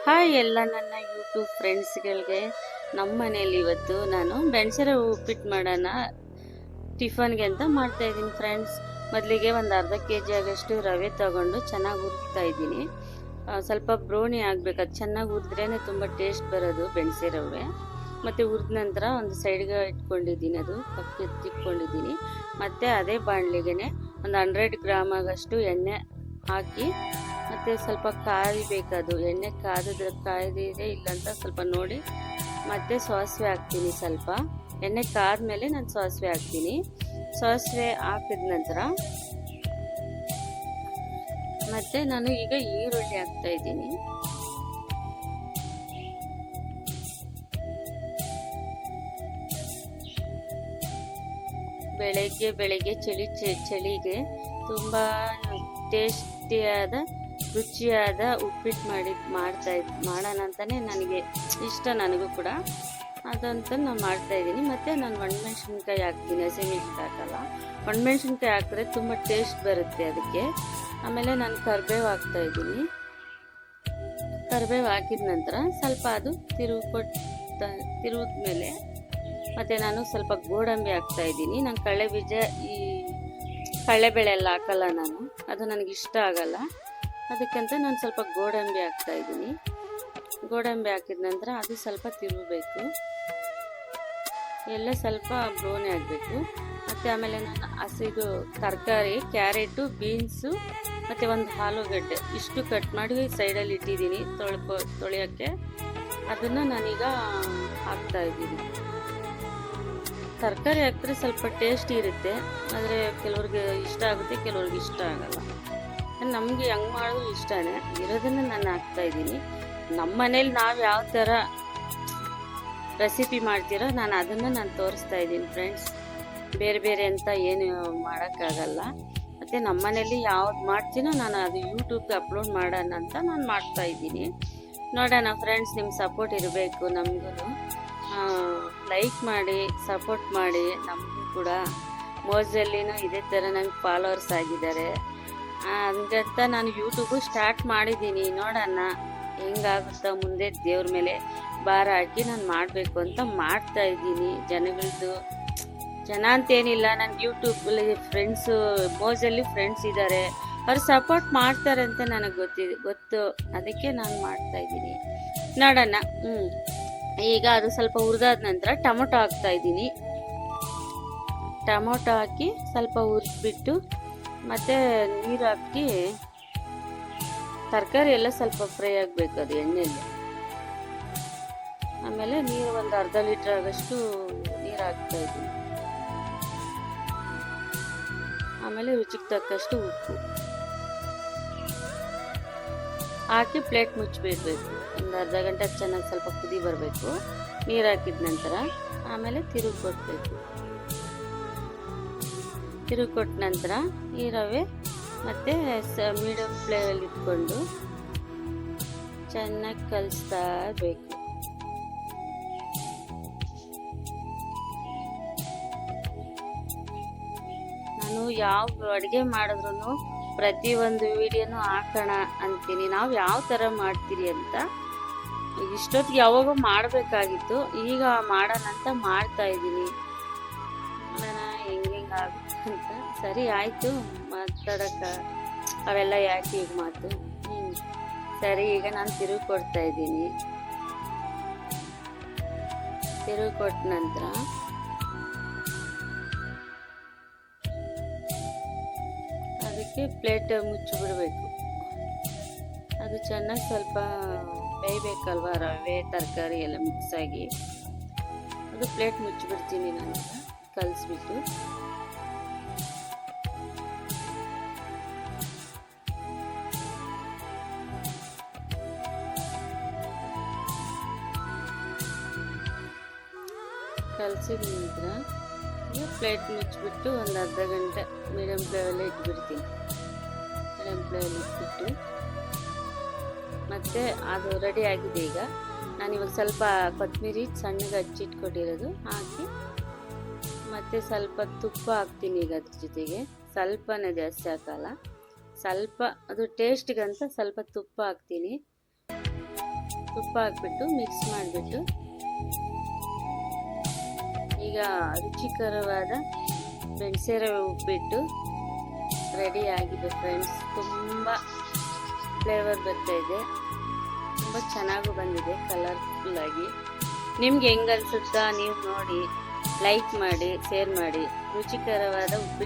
Hi ಎಲ್ಲ ನನ್ನ YouTube ಫ್ರೆಂಡ್ಸ್ಗಳಿಗೆ. ನಮ್ಮ ಮನೇಲಿ ಇವತ್ತು ನಾನು ಬೆಣಸರ ಉಪ್ಪಿಟ್ಟು ಮಾಡೋಣ ಟಿಫನ್ಗೆ ಅಂತ ಮಾಡ್ತಾ ಇದ್ದೀನಿ ಫ್ರೆಂಡ್ಸ್. ಮೊದಲಿಗೆ ಒಂದು ಅರ್ಧ kg ಆಗಷ್ಟು ರವೆ ತಗೊಂಡು ಚೆನ್ನಾಗಿ ಹುರಿತಾ ಇದ್ದೀನಿ. ಸ್ವಲ್ಪ ಬ್ರೌನಿ ಆಗಬೇಕು, ಅದು ಚೆನ್ನಾಗಿ ಹುರಿದ್ರೇ ತುಂಬ ಟೇಸ್ಟ್ ಬರೋದು ಬೆಣಸೆ ರವೆ. ಮತ್ತು ಹುರಿದ ನಂತರ ಒಂದು ಸೈಡ್ಗೆ ಇಟ್ಕೊಂಡಿದ್ದೀನಿ, ಅದು ಪಕ್ಕಕ್ಕೆ ಎತ್ತಿಟ್ಕೊಂಡಿದ್ದೀನಿ. ಮತ್ತು ಅದೇ ಬಾಣಲಿಗೆ ಒಂದು 100 ಗ್ರಾಮ್ ಆಗಷ್ಟು ಎಣ್ಣೆ ಹಾಕಿ, ಮತ್ತು ಸ್ವಲ್ಪ ಕಾಯಬೇಕದು. ಎಣ್ಣೆ ಕಾಯ್ದಿದೆ ಇಲ್ಲಂತ ಸ್ವಲ್ಪ ನೋಡಿ. ಮತ್ತು ಸಾಸಿವೆ ಹಾಕ್ತೀನಿ. ಸ್ವಲ್ಪ ಎಣ್ಣೆ ಕಾದ್ಮೇಲೆ ನಾನು ಸಾಸಿವೆ ಹಾಕ್ತೀನಿ. ಸಾಸಿವೆ ಹಾಕಿದ ನಂತರ ಮತ್ತು ನಾನು ಈಗ ಈರುಳ್ಳಿ ಹಾಕ್ತಾ ಇದ್ದೀನಿ. ಬೆಳಗ್ಗೆ ಚಳಿಗೆ ತುಂಬ ಟೇಸ್ಟಿಯಾದ ರುಚಿಯಾದ ಉಪ್ಪಿಟ್ಟು ಮಾಡೋಣ ಅಂತಲೇ ನನಗೆ ಇಷ್ಟ, ನನಗೂ ಕೂಡ ಅದಂತ ನಾನು ಮಾಡ್ತಾಯಿದ್ದೀನಿ. ಮತ್ತು ನಾನು ಒಣಮೆಣ್ಸಿನ್ಕಾಯಿ ಹಾಕ್ತೀನಿ, ಹಸಿಮೆಣ್ಸಿನ್ಕಾಯಿ ಹಾಕಲ್ಲ. ಒಣಮೆಣ್ಸಿನ್ಕಾಯಿ ಹಾಕಿದ್ರೆ ತುಂಬ ಟೇಸ್ಟ್ ಬರುತ್ತೆ ಅದಕ್ಕೆ. ಆಮೇಲೆ ನಾನು ಕರಿಬೇವು ಹಾಕ್ತಾಯಿದ್ದೀನಿ. ಕರಿಬೇವು ಹಾಕಿದ ನಂತರ ಸ್ವಲ್ಪ ಅದು ತಿರುವಿದ್ಮೇಲೆ ಮತ್ತು ನಾನು ಸ್ವಲ್ಪ ಗೋಡಂಬಿ ಹಾಕ್ತಾಯಿದ್ದೀನಿ. ನಾನು ಕಡಲೆಬೇಳೆ ಎಲ್ಲ ಹಾಕಲ್ಲ ನಾನು, ಅದು ನನಗಿಷ್ಟ ಆಗಲ್ಲ. ಅದಕ್ಕಂತ ನಾನು ಸ್ವಲ್ಪ ಗೋಡಂಬಿ ಹಾಕ್ತಾಯಿದ್ದೀನಿ. ಗೋಡಂಬಿ ಹಾಕಿದ ನಂತರ ಅದು ಸ್ವಲ್ಪ ತಿರುಗಬೇಕು, ಎಲ್ಲ ಸ್ವಲ್ಪ ಬ್ರೌನಿ ಆಗಬೇಕು. ಮತ್ತು ಆಮೇಲೆ ನಾನು ಹಸಿದು ತರಕಾರಿ ಕ್ಯಾರೆಟು, ಬೀನ್ಸು ಮತ್ತು ಒಂದು ಆಲೂಗಡ್ಡೆ ಇಷ್ಟು ಕಟ್ ಮಾಡಿ ಸೈಡಲ್ಲಿ ಇಟ್ಟಿದ್ದೀನಿ ತೊಳೆಯೋಕ್ಕೆ. ಅದನ್ನು ನಾನೀಗ ಹಾಕ್ತಾಯಿದ್ದೀನಿ. ತರಕಾರಿ ಹಾಕಿದ್ರೆ ಸ್ವಲ್ಪ ಟೇಸ್ಟ್ ಇರುತ್ತೆ, ಆದರೆ ಕೆಲವ್ರಿಗೆ ಇಷ್ಟ ಆಗುತ್ತೆ, ಕೆಲವ್ರಿಗೆ ಇಷ್ಟ ಆಗಲ್ಲ. ನಮಗೆ ಹೆಂಗೆ ಮಾಡೋದು ಇಷ್ಟನೇ ಇರೋದನ್ನು ನಾನು ಹಾಕ್ತಾಯಿದ್ದೀನಿ. ನಮ್ಮ ಮನೇಲಿ ನಾವು ಯಾವ ಥರ ರೆಸಿಪಿ ಮಾಡ್ತೀರೋ ನಾನು ಅದನ್ನು ತೋರಿಸ್ತಾ ಇದ್ದೀನಿ ಫ್ರೆಂಡ್ಸ್. ಬೇರೆ ಅಂತ ಏನು ಮಾಡೋಕ್ಕಾಗಲ್ಲ. ಮತ್ತು ನಮ್ಮ ಮನೇಲಿ ಯಾವ್ದು ಮಾಡ್ತೀನೋ ನಾನು ಅದು ಯೂಟ್ಯೂಬ್ಗೆ ಅಪ್ಲೋಡ್ ಮಾಡೋಣ ಅಂತ ನಾನು ಮಾಡ್ತಾಯಿದ್ದೀನಿ. ನೋಡೋಣ ಫ್ರೆಂಡ್ಸ್, ನಿಮ್ಮ ಸಪೋರ್ಟ್ ಇರಬೇಕು ನಮಗೂ. ಲೈಕ್ ಮಾಡಿ, ಸಪೋರ್ಟ್ ಮಾಡಿ. ನಮಗೂ ಕೂಡ ಮೋಜಲ್ಲಿನೂ ಇದೇ ಥರ ನಂಗೆ ಫಾಲೋವರ್ಸ್ ಆಗಿದ್ದಾರೆ. ಹಂಗಂತ ನಾನು ಯೂಟ್ಯೂಬು ಸ್ಟಾರ್ಟ್ ಮಾಡಿದ್ದೀನಿ. ನೋಡೋಣ ಹೆಂಗಾಗುತ್ತಾ ಮುಂದೆ. ದೇವ್ರ ಮೇಲೆ ಭಾರ ಹಾಕಿ ನಾನು ಮಾಡಬೇಕು ಅಂತ ಮಾಡ್ತಾಯಿದ್ದೀನಿ. ಜನ ಅಂತೇನಿಲ್ಲ, ನನಗೆ ಯೂಟ್ಯೂಬಲ್ಲಿ ಫ್ರೆಂಡ್ಸು, ಮೋಜಲ್ಲಿ ಫ್ರೆಂಡ್ಸ್ ಇದ್ದಾರೆ, ಅವ್ರು ಸಪೋರ್ಟ್ ಮಾಡ್ತಾರೆ ಅಂತ ನನಗೆ ಗೊತ್ತು. ಅದಕ್ಕೆ ನಾನು ಮಾಡ್ತಾಯಿದ್ದೀನಿ. ನೋಡೋಣ. ಈಗ ಅದು ಸ್ವಲ್ಪ ಹುರಿದಾದ ನಂತರ ಟೊಮೊಟೊ ಹಾಕ್ತಾಯಿದ್ದೀನಿ. ಟೊಮೊಟೊ ಹಾಕಿ ಸ್ವಲ್ಪ ಹುರಿದ್ಬಿಟ್ಟು ಮತ್ತು ನೀರು ಹಾಕಿ, ತರಕಾರಿ ಎಲ್ಲ ಸ್ವಲ್ಪ ಫ್ರೈ ಆಗಬೇಕು ಅದು ಎಣ್ಣೆಯಲ್ಲಿ. ಆಮೇಲೆ ನೀರು ಒಂದು ಅರ್ಧ ಲೀಟ್ರ್ ಆಗಷ್ಟು ನೀರು ಹಾಕ್ತಾಯಿದ್ದೀನಿ. ಆಮೇಲೆ ರುಚಿಗೆ ತಕ್ಕಷ್ಟು ಉಪ್ಪು ಹಾಕಿ ಪ್ಲೇಟ್ ಮುಚ್ಚಿಬಿಡಬೇಕು. ಒಂದು ಅರ್ಧ ಗಂಟೆ ಚೆನ್ನಾಗಿ ಸ್ವಲ್ಪ ಕುದಿ ಬರಬೇಕು. ನೀರು ಹಾಕಿದ ನಂತರ ಆಮೇಲೆ ತಿರುಗಿ ಕೊಟ್ಟ ನಂತರ ಈ ರವೆ ಮತ್ತು ಮೀಡಿಯಮ್ ಫ್ಲೇಮಲ್ಲಿ ಇಟ್ಕೊಂಡು ಚೆನ್ನಾಗಿ ಕಲಿಸ್ತಾ ಬೇಕು. ನಾನು ಯಾವ ಅಡುಗೆ ಮಾಡಿದ್ರು ಪ್ರತಿಯೊಂದು ವಿಡಿಯೋನು ಹಾಕೋಣ ಅಂತೀನಿ, ನಾವು ಯಾವ ಥರ ಮಾಡ್ತೀರಿ ಅಂತ. ಇಷ್ಟೊತ್ತಿಗೆ ಯಾವಾಗೋ ಮಾಡಬೇಕಾಗಿತ್ತು, ಈಗ ಮಾಡೋಣ ಅಂತ ಮಾಡ್ತಾಯಿದ್ದೀನಿ. ನೋಡೋಣ ಹೆಂಗಾಗುತ್ತೆ ಅಂತ. ಸರಿ ಆಯಿತು, ಮಾತಾಡೋಕ್ಕೆ ಅವೆಲ್ಲ ಯಾಕೆ ಈಗ ಮಾತು. ಸರಿ, ಈಗ ನಾನು ತಿರುಗಿ ಕೊಡ್ತಾಯಿದ್ದೀನಿ. ತಿರುಗಿ ಕೊಟ್ಟ ನಂತರ ಅದಕ್ಕೆ ಪ್ಲೇಟ್ ಮುಚ್ಚಿಬಿಡಬೇಕು. ಅದು ಚೆನ್ನಾಗಿ ಸ್ವಲ್ಪ ಬೇಯಬೇಕಲ್ವ, ರವೆ ತರಕಾರಿ ಎಲ್ಲ ಮಿಕ್ಸಾಗಿ. ಅದು ಪ್ಲೇಟ್ ಮುಚ್ಚಿಬಿಡ್ತೀನಿ ನಾನು ಕಲಿಸ್ಬಿಟ್ಟು. ಕಲಸಿದ ನಂತರ ಪ್ಲೇಟ್ ಮುಚ್ಚಿಬಿಟ್ಟು ಒಂದು ಅರ್ಧ ಗಂಟೆ ಮೀಡಿಯಮ್ ಫ್ಲೇಮಲ್ಲೇ ಇಟ್ಬಿಡ್ತೀನಿ. ಮೀಡಿಯಮ್ ಫ್ಲೇಮಲ್ಲಿ ಇಟ್ಬಿಟ್ಟು ಮತ್ತು ಅದು ರೆಡಿ ಆಗಿದೆ. ಈಗ ನಾನಿವಾಗ ಸ್ವಲ್ಪ ಕೊತ್ತಂಬರಿ ಸಣ್ಣಗೆ ಹಚ್ಚಿಟ್ಕೊಟ್ಟಿರೋದು ಹಾಕಿ, ಮತ್ತು ಸ್ವಲ್ಪ ತುಪ್ಪ ಹಾಕ್ತೀನಿ. ಈಗ ಅದ್ರ ಜೊತೆಗೆ ಸ್ವಲ್ಪನೇ, ಜಾಸ್ತಿ ಹಾಕಲ್ಲ, ಸ್ವಲ್ಪ ಅದು ಟೇಸ್ಟ್ಗಂತ ಸ್ವಲ್ಪ ತುಪ್ಪ ಹಾಕ್ತೀನಿ. ತುಪ್ಪ ಹಾಕ್ಬಿಟ್ಟು ಮಿಕ್ಸ್ ಮಾಡಿಬಿಟ್ಟು ಈಗ ರುಚಿಕರವಾದ ಮೆಣಸೆ ರವೆ ಉಪ್ಪಿಟ್ಟು ರೆಡಿ ಆಗಿದೆ ಫ್ರೆಂಡ್ಸ್. ತುಂಬ ಫ್ಲೇವರ್ ಬರ್ತಾ ಇದೆ, ತುಂಬ ಚೆನ್ನಾಗೂ ಬಂದಿದೆ ಕಲರ್ಫುಲ್ ಆಗಿ. ನಿಮ್ಗೆ ಹೆಂಗೆ ಅನ್ಸುತ್ತಾ ನೀವು ನೋಡಿ, ಲೈಕ್ ಮಾಡಿ, ಶೇರ್ ಮಾಡಿ. ರುಚಿಕರವಾದ ಉಪ್ಪಿಟ್ಟು